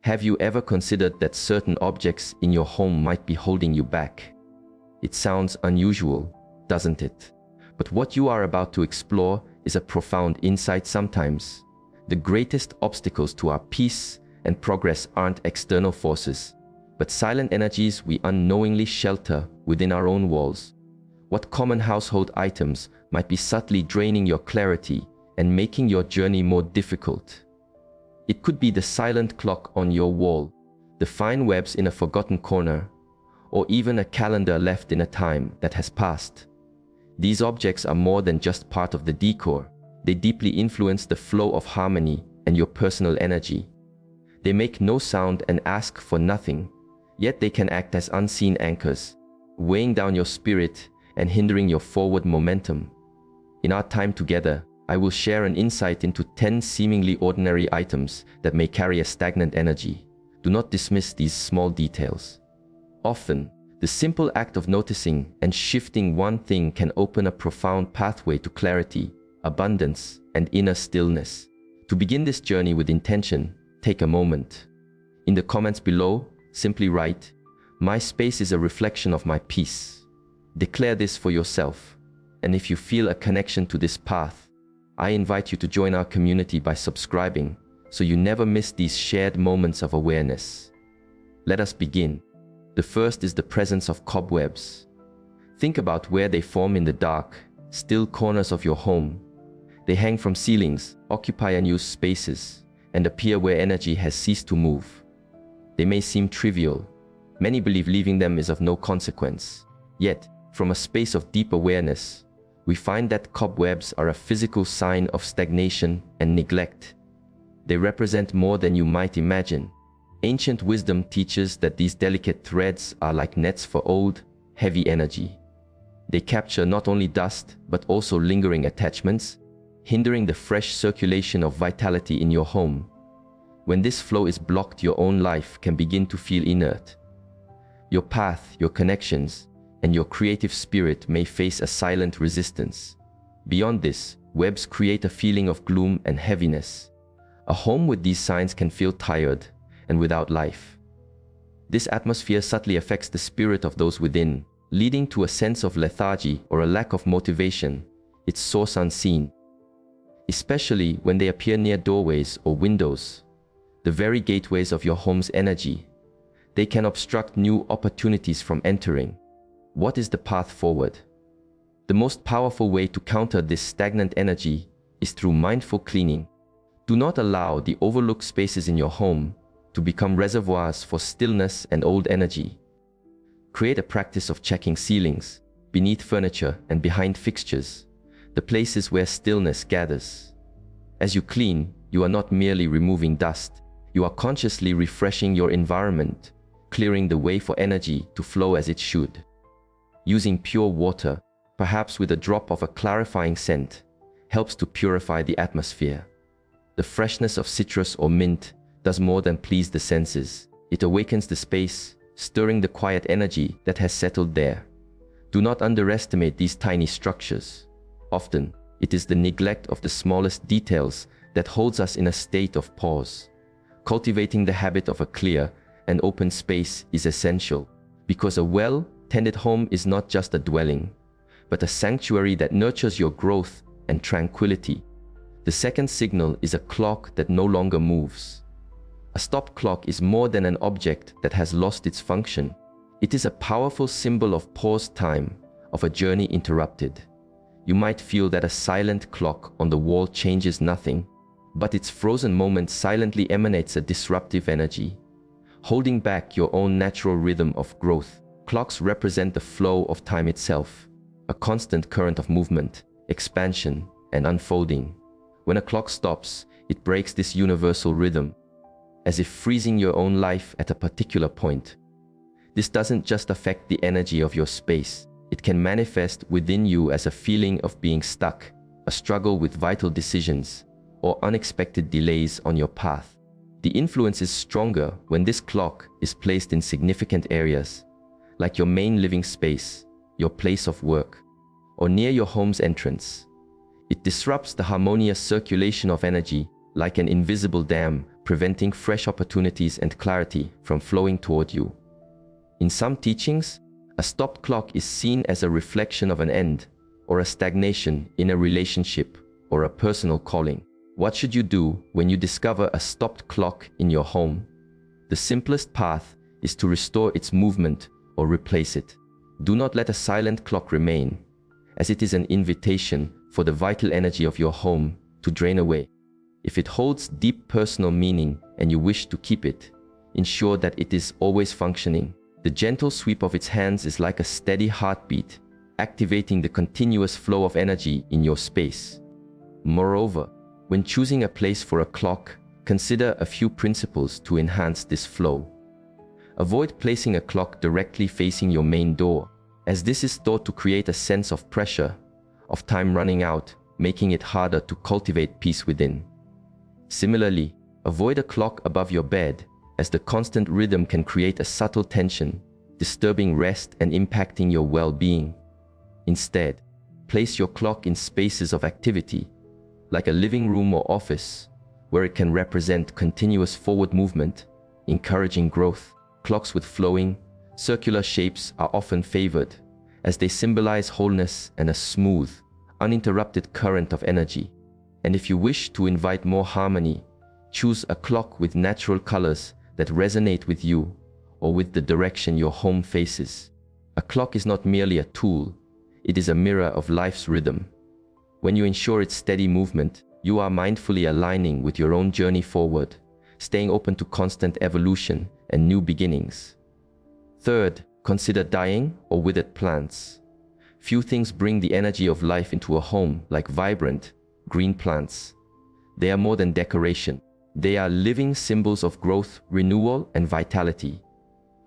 Have you ever considered that certain objects in your home might be holding you back? It sounds unusual, doesn't it? But what you are about to explore is a profound insight. Sometimes the greatest obstacles to our peace and progress aren't external forces, but silent energies we unknowingly shelter within our own walls. What common household items might be subtly draining your clarity and making your journey more difficult? It could be the silent clock on your wall, the fine webs in a forgotten corner, or even a calendar left in a time that has passed. These objects are more than just part of the decor. They deeply influence the flow of harmony and your personal energy. They make no sound and ask for nothing, yet they can act as unseen anchors, weighing down your spirit and hindering your forward momentum. In our time together, I will share an insight into 10 seemingly ordinary items that may carry a stagnant energy. Do not dismiss these small details. Often, the simple act of noticing and shifting one thing can open a profound pathway to clarity, abundance, and inner stillness. To begin this journey with intention, take a moment. In the comments below, simply write, "My space is a reflection of my peace." Declare this for yourself, and if you feel a connection to this path, I invite you to join our community by subscribing so you never miss these shared moments of awareness. Let us begin. The first is the presence of cobwebs. Think about where they form in the dark, still corners of your home. They hang from ceilings, occupy unused spaces, and appear where energy has ceased to move. They may seem trivial. Many believe leaving them is of no consequence. Yet, from a space of deep awareness, we find that cobwebs are a physical sign of stagnation and neglect. They represent more than you might imagine. Ancient wisdom teaches that these delicate threads are like nets for old, heavy energy. They capture not only dust, but also lingering attachments, hindering the fresh circulation of vitality in your home. When this flow is blocked, your own life can begin to feel inert. Your path, your connections, and your creative spirit may face a silent resistance. Beyond this, webs create a feeling of gloom and heaviness. A home with these signs can feel tired and without life. This atmosphere subtly affects the spirit of those within, leading to a sense of lethargy or a lack of motivation, its source unseen. Especially when they appear near doorways or windows, the very gateways of your home's energy. They can obstruct new opportunities from entering. What is the path forward? The most powerful way to counter this stagnant energy is through mindful cleaning. Do not allow the overlooked spaces in your home to become reservoirs for stillness and old energy. Create a practice of checking ceilings, beneath furniture and behind fixtures, the places where stillness gathers. As you clean, you are not merely removing dust, you are consciously refreshing your environment, clearing the way for energy to flow as it should. Using pure water, perhaps with a drop of a clarifying scent, helps to purify the atmosphere. The freshness of citrus or mint does more than please the senses. It awakens the space, stirring the quiet energy that has settled there. Do not underestimate these tiny structures. Often, it is the neglect of the smallest details that holds us in a state of pause. Cultivating the habit of a clear and open space is essential, because a well-tended home is not just a dwelling, but a sanctuary that nurtures your growth and tranquility. The second signal is a clock that no longer moves. A stop clock is more than an object that has lost its function. It is a powerful symbol of paused time, of a journey interrupted. You might feel that a silent clock on the wall changes nothing, but its frozen moment silently emanates a disruptive energy, holding back your own natural rhythm of growth. Clocks represent the flow of time itself, a constant current of movement, expansion, and unfolding. When a clock stops, it breaks this universal rhythm, as if freezing your own life at a particular point. This doesn't just affect the energy of your space. It can manifest within you as a feeling of being stuck, a struggle with vital decisions, or unexpected delays on your path. The influence is stronger when this clock is placed in significant areas, like your main living space, your place of work, or near your home's entrance. It disrupts the harmonious circulation of energy like an invisible dam, preventing fresh opportunities and clarity from flowing toward you. In some teachings, a stopped clock is seen as a reflection of an end or a stagnation in a relationship or a personal calling. What should you do when you discover a stopped clock in your home? The simplest path is to restore its movement or replace it. Do not let a silent clock remain, as it is an invitation for the vital energy of your home to drain away. If it holds deep personal meaning and you wish to keep it, ensure that it is always functioning. The gentle sweep of its hands is like a steady heartbeat, activating the continuous flow of energy in your space. Moreover, when choosing a place for a clock, consider a few principles to enhance this flow. Avoid placing a clock directly facing your main door, as this is thought to create a sense of pressure, of time running out, making it harder to cultivate peace within. Similarly, avoid a clock above your bed, as the constant rhythm can create a subtle tension, disturbing rest and impacting your well-being. Instead, place your clock in spaces of activity, like a living room or office, where it can represent continuous forward movement, encouraging growth. Clocks with flowing, circular shapes are often favored, as they symbolize wholeness and a smooth, uninterrupted current of energy. And if you wish to invite more harmony, choose a clock with natural colors that resonate with you or with the direction your home faces. A clock is not merely a tool, it is a mirror of life's rhythm. When you ensure its steady movement, you are mindfully aligning with your own journey forward, staying open to constant evolution and new beginnings. Third, consider dying or withered plants. Few things bring the energy of life into a home like vibrant, green plants. They are more than decoration. They are living symbols of growth, renewal, and vitality.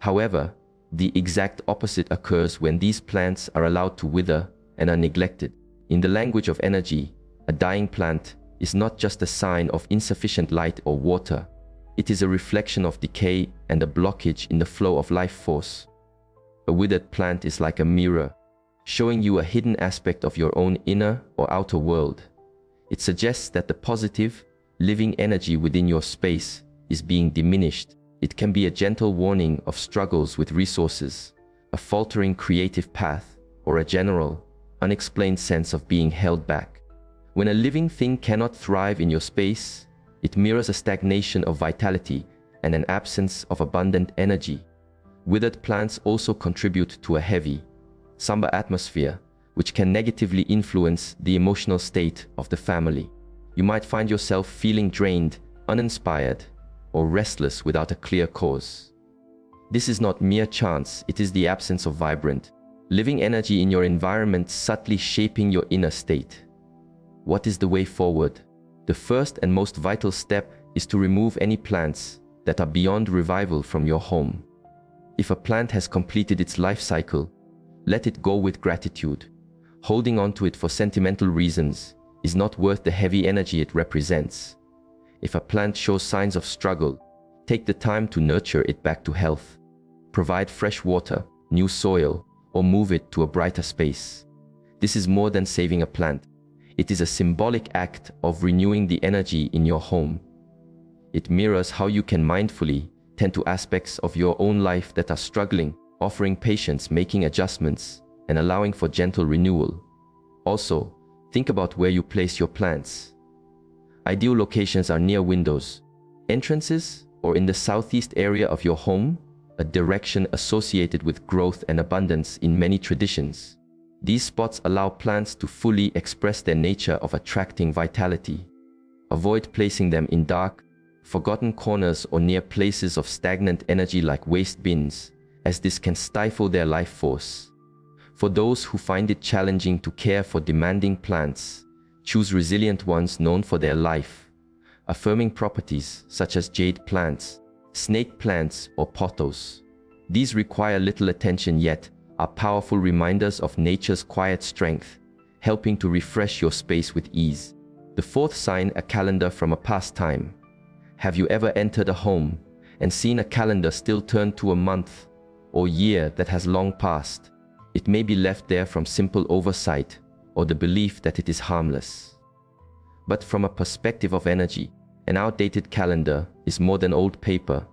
However, the exact opposite occurs when these plants are allowed to wither and are neglected. In the language of energy, a dying plant is not just a sign of insufficient light or water. It is a reflection of decay and a blockage in the flow of life force. A withered plant is like a mirror, showing you a hidden aspect of your own inner or outer world. It suggests that the positive, living energy within your space is being diminished. It can be a gentle warning of struggles with resources, a faltering creative path, or a general, unexplained sense of being held back. When a living thing cannot thrive in your space, it mirrors a stagnation of vitality and an absence of abundant energy. Withered plants also contribute to a heavy, somber atmosphere, which can negatively influence the emotional state of the family. You might find yourself feeling drained, uninspired, or restless without a clear cause. This is not mere chance, it is the absence of vibrant, living energy in your environment subtly shaping your inner state. What is the way forward? The first and most vital step is to remove any plants that are beyond revival from your home. If a plant has completed its life cycle, let it go with gratitude. Holding on to it for sentimental reasons is not worth the heavy energy it represents. If a plant shows signs of struggle, take the time to nurture it back to health. Provide fresh water, new soil, or move it to a brighter space. This is more than saving a plant. It is a symbolic act of renewing the energy in your home. It mirrors how you can mindfully tend to aspects of your own life that are struggling, offering patience, making adjustments, and allowing for gentle renewal. Also, think about where you place your plants. Ideal locations are near windows, entrances, or in the southeast area of your home, a direction associated with growth and abundance in many traditions. These spots allow plants to fully express their nature of attracting vitality. Avoid placing them in dark, forgotten corners or near places of stagnant energy like waste bins, as this can stifle their life force. For those who find it challenging to care for demanding plants, choose resilient ones known for their life, affirming properties such as jade plants, snake plants, or pothos. These require little attention yet are powerful reminders of nature's quiet strength, helping to refresh your space with ease. The fourth sign, a calendar from a past time. Have you ever entered a home and seen a calendar still turned to a month or year that has long passed? It may be left there from simple oversight or the belief that it is harmless. But from a perspective of energy, An outdated calendar is more than old paper.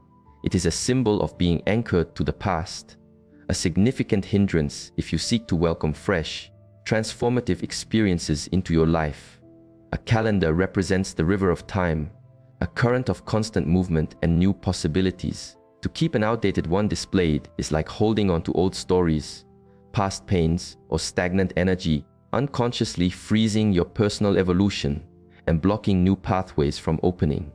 It is a symbol of being anchored to the past, a significant hindrance if you seek to welcome fresh, transformative experiences into your life. A calendar represents the river of time, a current of constant movement and new possibilities. To keep an outdated one displayed is like holding on to old stories, past pains, or stagnant energy, unconsciously freezing your personal evolution and blocking new pathways from opening.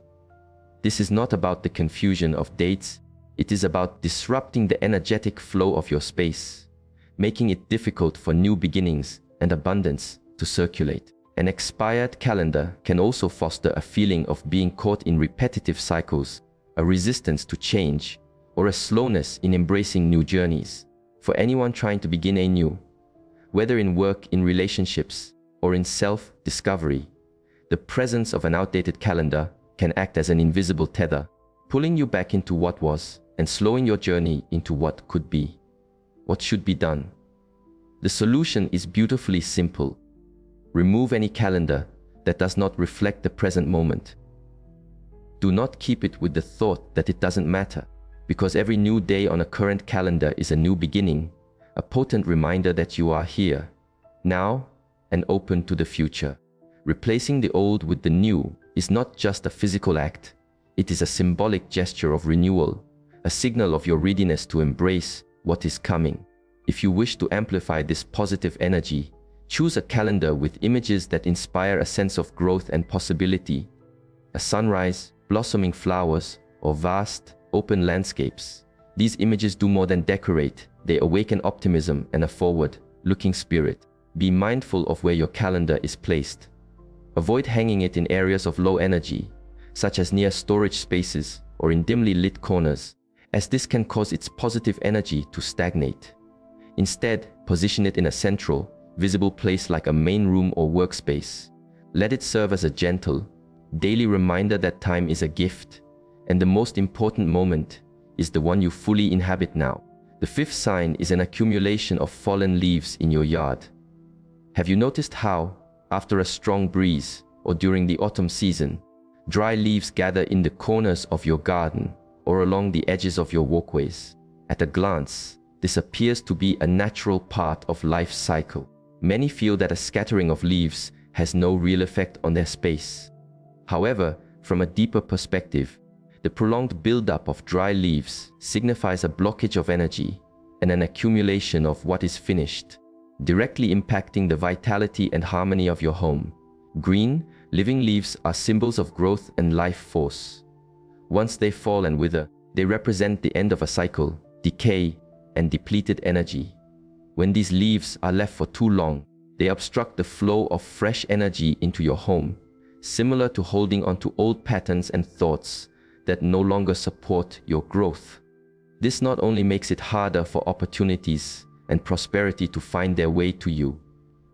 This is not about the confusion of dates, it is about disrupting the energetic flow of your space, making it difficult for new beginnings and abundance to circulate. An expired calendar can also foster a feeling of being caught in repetitive cycles, a resistance to change, or a slowness in embracing new journeys. For anyone trying to begin anew, whether in work, in relationships, or in self-discovery, the presence of an outdated calendar can act as an invisible tether, pulling you back into what was and slowing your journey into what could be. What should be done? The solution is beautifully simple. Remove any calendar that does not reflect the present moment. Do not keep it with the thought that it doesn't matter, because every new day on a current calendar is a new beginning, a potent reminder that you are here, now, and open to the future. Replacing the old with the new is not just a physical act, it is a symbolic gesture of renewal, a signal of your readiness to embrace what is coming. If you wish to amplify this positive energy, choose a calendar with images that inspire a sense of growth and possibility. A sunrise, blossoming flowers, or vast, open landscapes. These images do more than decorate, they awaken optimism and a forward-looking spirit. Be mindful of where your calendar is placed. Avoid hanging it in areas of low energy, such as near storage spaces or in dimly lit corners, as this can cause its positive energy to stagnate. Instead, position it in a central, visible place like a main room or workspace. Let it serve as a gentle, daily reminder that time is a gift, and the most important moment is the one you fully inhabit now. The fifth sign is an accumulation of fallen leaves in your yard. Have you noticed how, after a strong breeze or during the autumn season, dry leaves gather in the corners of your garden or along the edges of your walkways? At a glance, this appears to be a natural part of life's cycle. Many feel that a scattering of leaves has no real effect on their space. However, from a deeper perspective, the prolonged buildup of dry leaves signifies a blockage of energy and an accumulation of what is finished, directly impacting the vitality and harmony of your home. Green, living leaves are symbols of growth and life force. Once they fall and wither, they represent the end of a cycle, decay, and depleted energy. When these leaves are left for too long, they obstruct the flow of fresh energy into your home, similar to holding onto old patterns and thoughts that no longer support your growth. This not only makes it harder for opportunities and prosperity to find their way to you,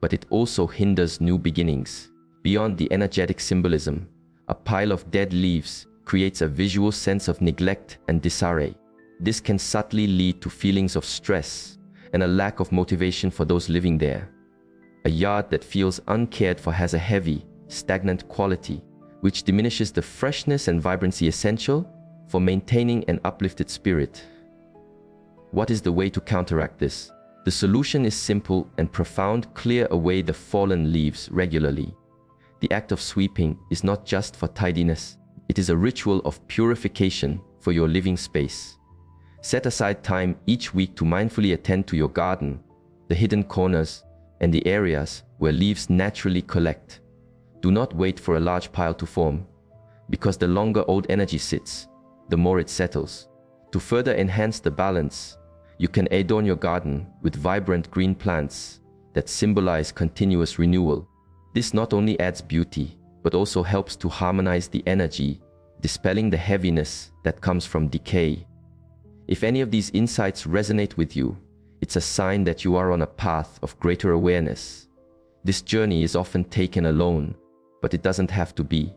but it also hinders new beginnings. Beyond the energetic symbolism, a pile of dead leaves creates a visual sense of neglect and disarray. This can subtly lead to feelings of stress and a lack of motivation for those living there. A yard that feels uncared for has a heavy, stagnant quality, which diminishes the freshness and vibrancy essential for maintaining an uplifted spirit. What is the way to counteract this? The solution is simple and profound: clear away the fallen leaves regularly. The act of sweeping is not just for tidiness, it is a ritual of purification for your living space. Set aside time each week to mindfully attend to your garden, the hidden corners, and the areas where leaves naturally collect. Do not wait for a large pile to form, because the longer old energy sits, the more it settles. To further enhance the balance, you can adorn your garden with vibrant green plants that symbolize continuous renewal. This not only adds beauty, but also helps to harmonize the energy, dispelling the heaviness that comes from decay. If any of these insights resonate with you, it's a sign that you are on a path of greater awareness. This journey is often taken alone, but it doesn't have to be.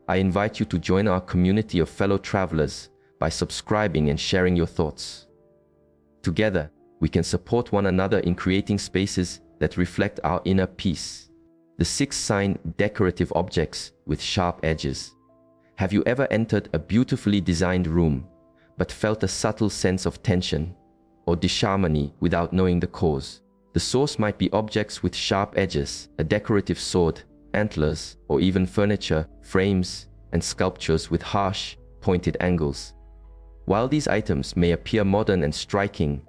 I invite you to join our community of fellow travelers by subscribing and sharing your thoughts. Together, we can support one another in creating spaces that reflect our inner peace. The sixth sign: decorative objects with sharp edges. Have you ever entered a beautifully designed room, but felt a subtle sense of tension or disharmony without knowing the cause? The source might be objects with sharp edges, a decorative sword, antlers, or even furniture, frames, and sculptures with harsh, pointed angles. While these items may appear modern and striking,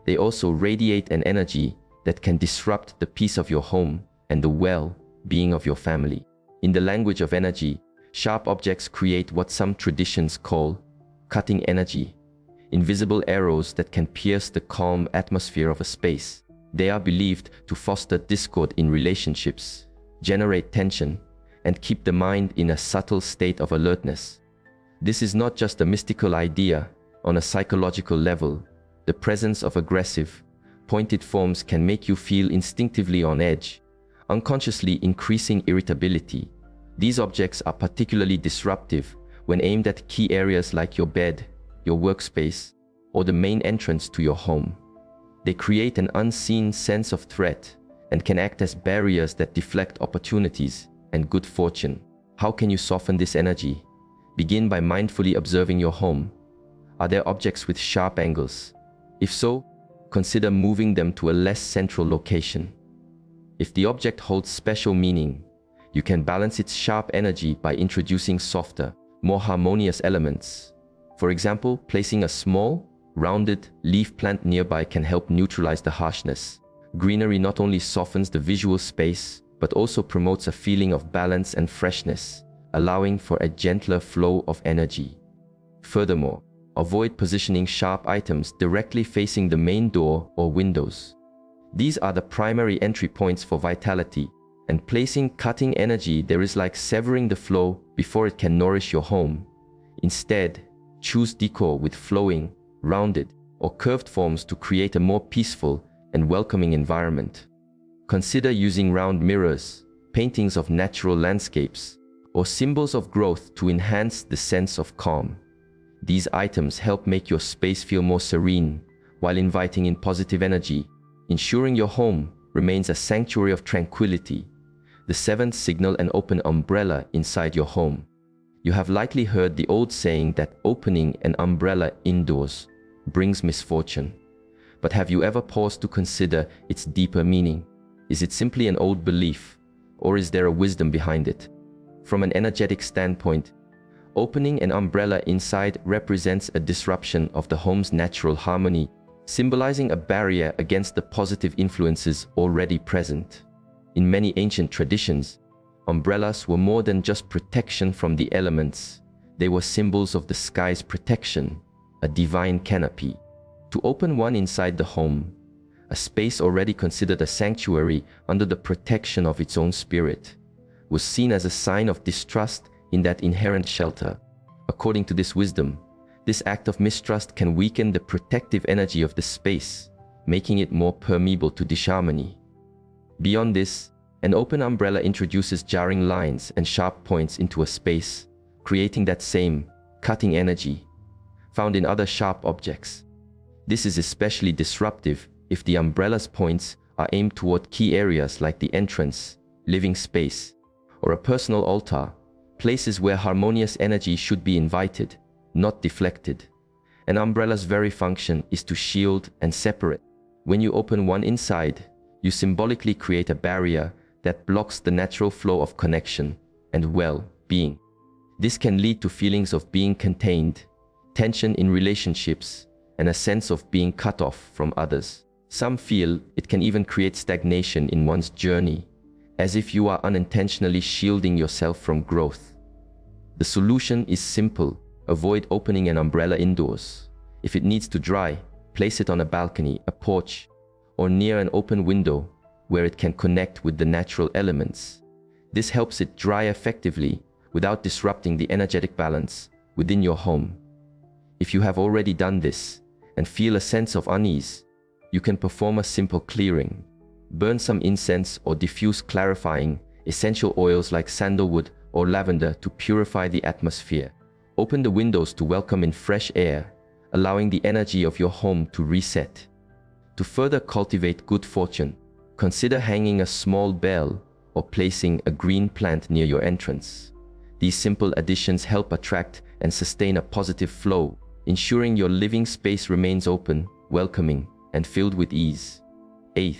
they also radiate an energy that can disrupt the peace of your home and the well-being of your family. In the language of energy, sharp objects create what some traditions call cutting energy, invisible arrows that can pierce the calm atmosphere of a space. They are believed to foster discord in relationships, generate tension, and keep the mind in a subtle state of alertness. This is not just a mystical idea. On a psychological level, the presence of aggressive, pointed forms can make you feel instinctively on edge, unconsciously increasing irritability. These objects are particularly disruptive when aimed at key areas like your bed, your workspace, or the main entrance to your home. They create an unseen sense of threat and can act as barriers that deflect opportunities and good fortune. How can you soften this energy? Begin by mindfully observing your home. Are there objects with sharp angles? If so, consider moving them to a less central location. If the object holds special meaning, you can balance its sharp energy by introducing softer, more harmonious elements. For example, placing a small, rounded leaf plant nearby can help neutralize the harshness. Greenery not only softens the visual space, but also promotes a feeling of balance and freshness, allowing for a gentler flow of energy. Furthermore, avoid positioning sharp items directly facing the main door or windows. These are the primary entry points for vitality, and placing cutting energy there is like severing the flow before it can nourish your home. Instead, choose decor with flowing, rounded, or curved forms to create a more peaceful and welcoming environment. Consider using round mirrors, paintings of natural landscapes, or symbols of growth to enhance the sense of calm. These items help make your space feel more serene while inviting in positive energy, ensuring your home remains a sanctuary of tranquility. The seventh, signal an open umbrella inside your home. You have likely heard the old saying that opening an umbrella indoors brings misfortune. But have you ever paused to consider its deeper meaning? Is it simply an old belief, or is there a wisdom behind it? From an energetic standpoint, opening an umbrella inside represents a disruption of the home's natural harmony, symbolizing a barrier against the positive influences already present. In many ancient traditions, umbrellas were more than just protection from the elements. They were symbols of the sky's protection, a divine canopy. To open one inside the home, a space already considered a sanctuary under the protection of its own spirit, was seen as a sign of distrust in that inherent shelter. According to this wisdom, this act of mistrust can weaken the protective energy of the space, making it more permeable to disharmony. Beyond this, an open umbrella introduces jarring lines and sharp points into a space, creating that same cutting energy found in other sharp objects. This is especially disruptive if the umbrella's points are aimed toward key areas like the entrance, living space, or a personal altar, places where harmonious energy should be invited, not deflected. An umbrella's very function is to shield and separate. When you open one inside, you symbolically create a barrier that blocks the natural flow of connection and well-being. This can lead to feelings of being contained, tension in relationships, and a sense of being cut off from others. Some feel it can even create stagnation in one's journey, as if you are unintentionally shielding yourself from growth. The solution is simple: avoid opening an umbrella indoors. If it needs to dry, place it on a balcony, a porch, or near an open window where it can connect with the natural elements. This helps it dry effectively without disrupting the energetic balance within your home. If you have already done this and feel a sense of unease, you can perform a simple clearing. Burn some incense or diffuse clarifying essential oils like sandalwood or lavender to purify the atmosphere. Open the windows to welcome in fresh air, allowing the energy of your home to reset. To further cultivate good fortune, consider hanging a small bell or placing a green plant near your entrance. These simple additions help attract and sustain a positive flow, ensuring your living space remains open, welcoming, and filled with ease. 8th,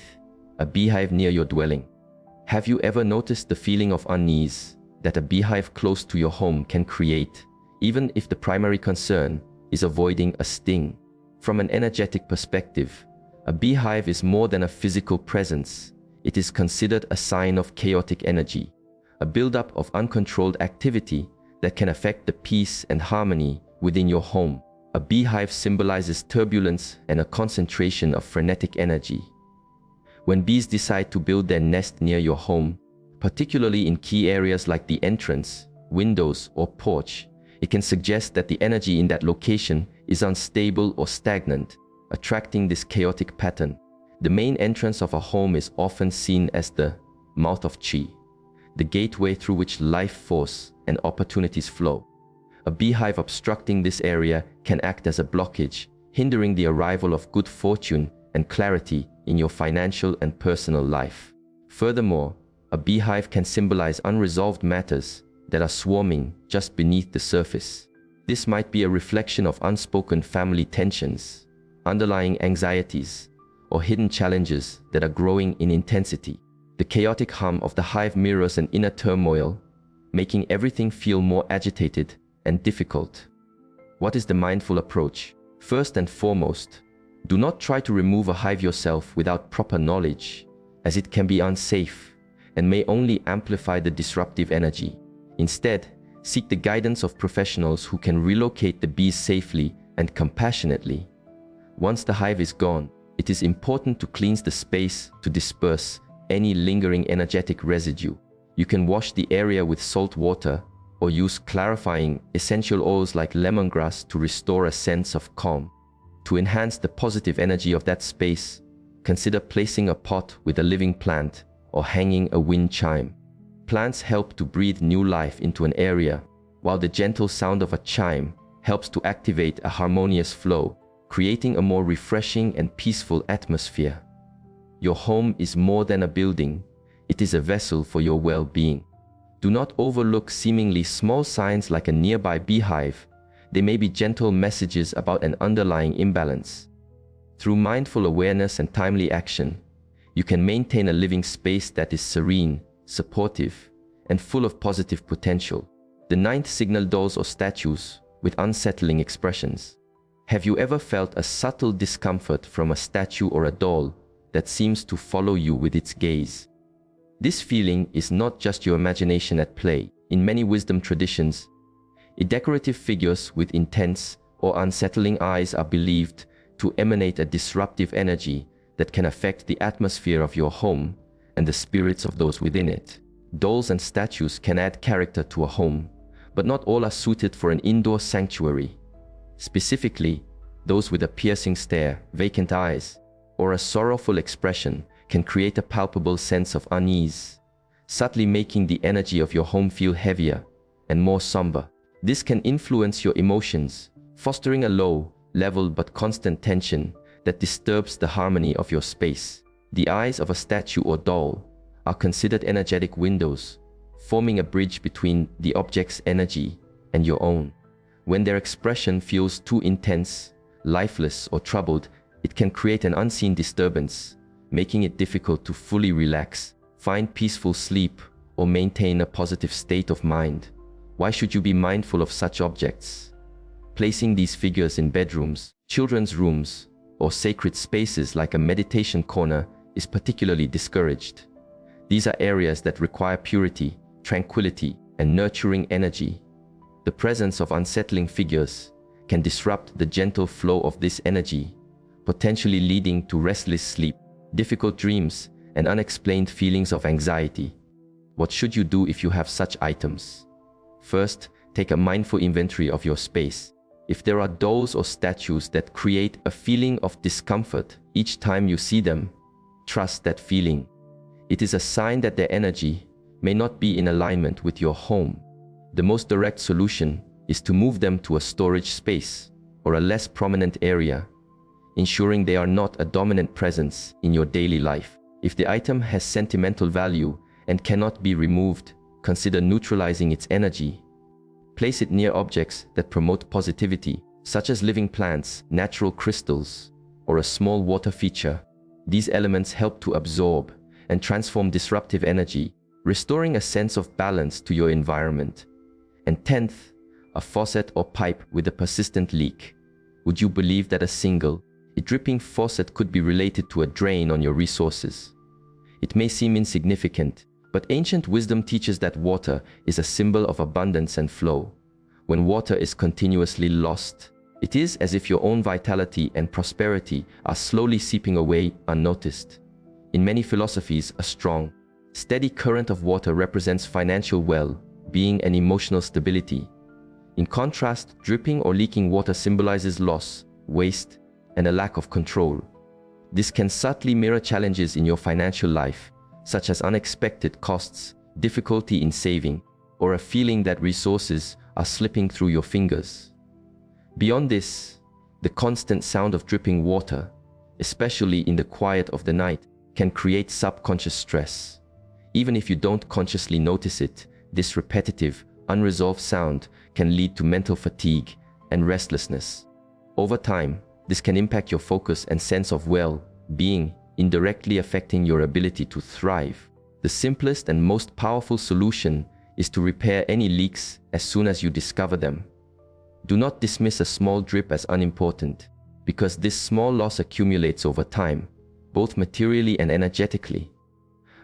a beehive near your dwelling. Have you ever noticed the feeling of unease that a beehive close to your home can create, even if the primary concern is avoiding a sting? From an energetic perspective, a beehive is more than a physical presence. It is considered a sign of chaotic energy, a buildup of uncontrolled activity that can affect the peace and harmony within your home. A beehive symbolizes turbulence and a concentration of frenetic energy. When bees decide to build their nest near your home, particularly in key areas like the entrance, windows, or porch, it can suggest that the energy in that location is unstable or stagnant, attracting this chaotic pattern. The main entrance of a home is often seen as the mouth of chi, the gateway through which life force and opportunities flow. A beehive obstructing this area can act as a blockage, hindering the arrival of good fortune and clarity in your financial and personal life. Furthermore, a beehive can symbolize unresolved matters that are swarming just beneath the surface. This might be a reflection of unspoken family tensions, underlying anxieties, or hidden challenges that are growing in intensity. The chaotic hum of the hive mirrors an inner turmoil, making everything feel more agitated and difficult. What is the mindful approach? First and foremost, do not try to remove a hive yourself without proper knowledge, as it can be unsafe and may only amplify the disruptive energy. Instead, seek the guidance of professionals who can relocate the bees safely and compassionately. Once the hive is gone, it is important to cleanse the space to disperse any lingering energetic residue. You can wash the area with salt water or use clarifying essential oils like lemongrass to restore a sense of calm. To enhance the positive energy of that space, consider placing a pot with a living plant or hanging a wind chime. Plants help to breathe new life into an area, while the gentle sound of a chime helps to activate a harmonious flow, creating a more refreshing and peaceful atmosphere. Your home is more than a building, it is a vessel for your well-being. Do not overlook seemingly small signs like a nearby beehive. They may be gentle messages about an underlying imbalance. Through mindful awareness and timely action, you can maintain a living space that is serene, supportive, and full of positive potential. The 9th, signal dolls or statues with unsettling expressions. Have you ever felt a subtle discomfort from a statue or a doll that seems to follow you with its gaze? This feeling is not just your imagination at play. In many wisdom traditions, decorative figures with intense or unsettling eyes are believed to emanate a disruptive energy that can affect the atmosphere of your home and the spirits of those within it. Dolls and statues can add character to a home, but not all are suited for an indoor sanctuary. Specifically, those with a piercing stare, vacant eyes, or a sorrowful expression can create a palpable sense of unease, subtly making the energy of your home feel heavier and more somber. This can influence your emotions, fostering a low, level but constant tension that disturbs the harmony of your space. The eyes of a statue or doll are considered energetic windows, forming a bridge between the object's energy and your own. When their expression feels too intense, lifeless, or troubled, it can create an unseen disturbance, making it difficult to fully relax, find peaceful sleep, or maintain a positive state of mind. Why should you be mindful of such objects? Placing these figures in bedrooms, children's rooms, or sacred spaces like a meditation corner is particularly discouraged. These are areas that require purity, tranquility, and nurturing energy. The presence of unsettling figures can disrupt the gentle flow of this energy, potentially leading to restless sleep, difficult dreams, and unexplained feelings of anxiety. What should you do if you have such items? First, take a mindful inventory of your space. If there are dolls or statues that create a feeling of discomfort each time you see them, trust that feeling. It is a sign that their energy may not be in alignment with your home. The most direct solution is to move them to a storage space or a less prominent area, ensuring they are not a dominant presence in your daily life. If the item has sentimental value and cannot be removed, consider neutralizing its energy Place it near objects that promote positivity, such as living plants, natural crystals, or a small water feature. These elements help to absorb and transform disruptive energy, restoring a sense of balance to your environment. And 10th, a faucet or pipe with a persistent leak. Would you believe that a dripping faucet could be related to a drain on your resources? It may seem insignificant, but ancient wisdom teaches that water is a symbol of abundance and flow. When water is continuously lost, it is as if your own vitality and prosperity are slowly seeping away unnoticed. In many philosophies, a strong, steady current of water represents financial well-being and emotional stability. In contrast, dripping or leaking water symbolizes loss, waste, and a lack of control. This can subtly mirror challenges in your financial life, such as unexpected costs, difficulty in saving, or a feeling that resources are slipping through your fingers. Beyond this, the constant sound of dripping water, especially in the quiet of the night, can create subconscious stress. Even if you don't consciously notice it, this repetitive, unresolved sound can lead to mental fatigue and restlessness. Over time, this can impact your focus and sense of well-being, indirectly affecting your ability to thrive. The simplest and most powerful solution is to repair any leaks as soon as you discover them. Do not dismiss a small drip as unimportant, because this small loss accumulates over time, both materially and energetically.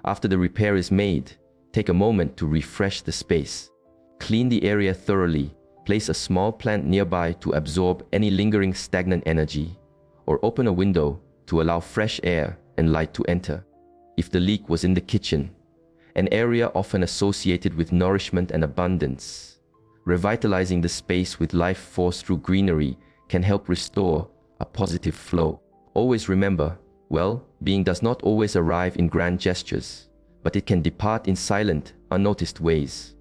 After the repair is made, take a moment to refresh the space. Clean the area thoroughly, place a small plant nearby to absorb any lingering stagnant energy, or open a window to allow fresh air and light to enter. If the leak was in the kitchen, an area often associated with nourishment and abundance, revitalizing the space with life force through greenery can help restore a positive flow. Always remember, well-being does not always arrive in grand gestures, but it can depart in silent, unnoticed ways.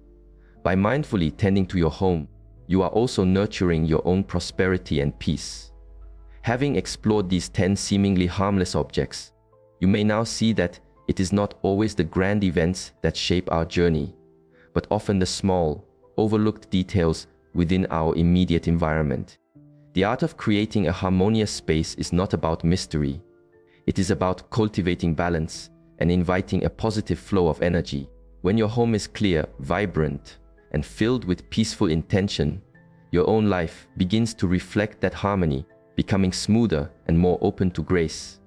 By mindfully tending to your home, you are also nurturing your own prosperity and peace. Having explored these 10 seemingly harmless objects, you may now see that it is not always the grand events that shape our journey, but often the small, overlooked details within our immediate environment. The art of creating a harmonious space is not about mystery. It is about cultivating balance and inviting a positive flow of energy. When your home is clear, vibrant, and filled with peaceful intention, your own life begins to reflect that harmony, becoming smoother and more open to grace.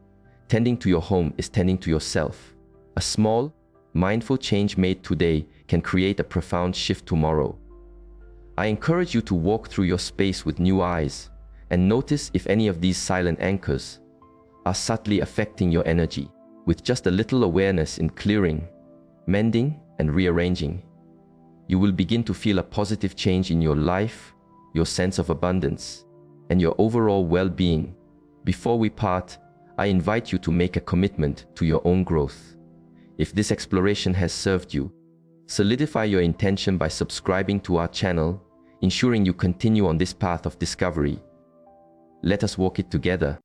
Tending to your home is tending to yourself. A small, mindful change made today can create a profound shift tomorrow. I encourage you to walk through your space with new eyes and notice if any of these silent anchors are subtly affecting your energy. With just a little awareness in clearing, mending, and rearranging, you will begin to feel a positive change in your life, your sense of abundance, and your overall well-being. Before we part, I invite you to make a commitment to your own growth. If this exploration has served you, solidify your intention by subscribing to our channel, ensuring you continue on this path of discovery. Let us walk it together.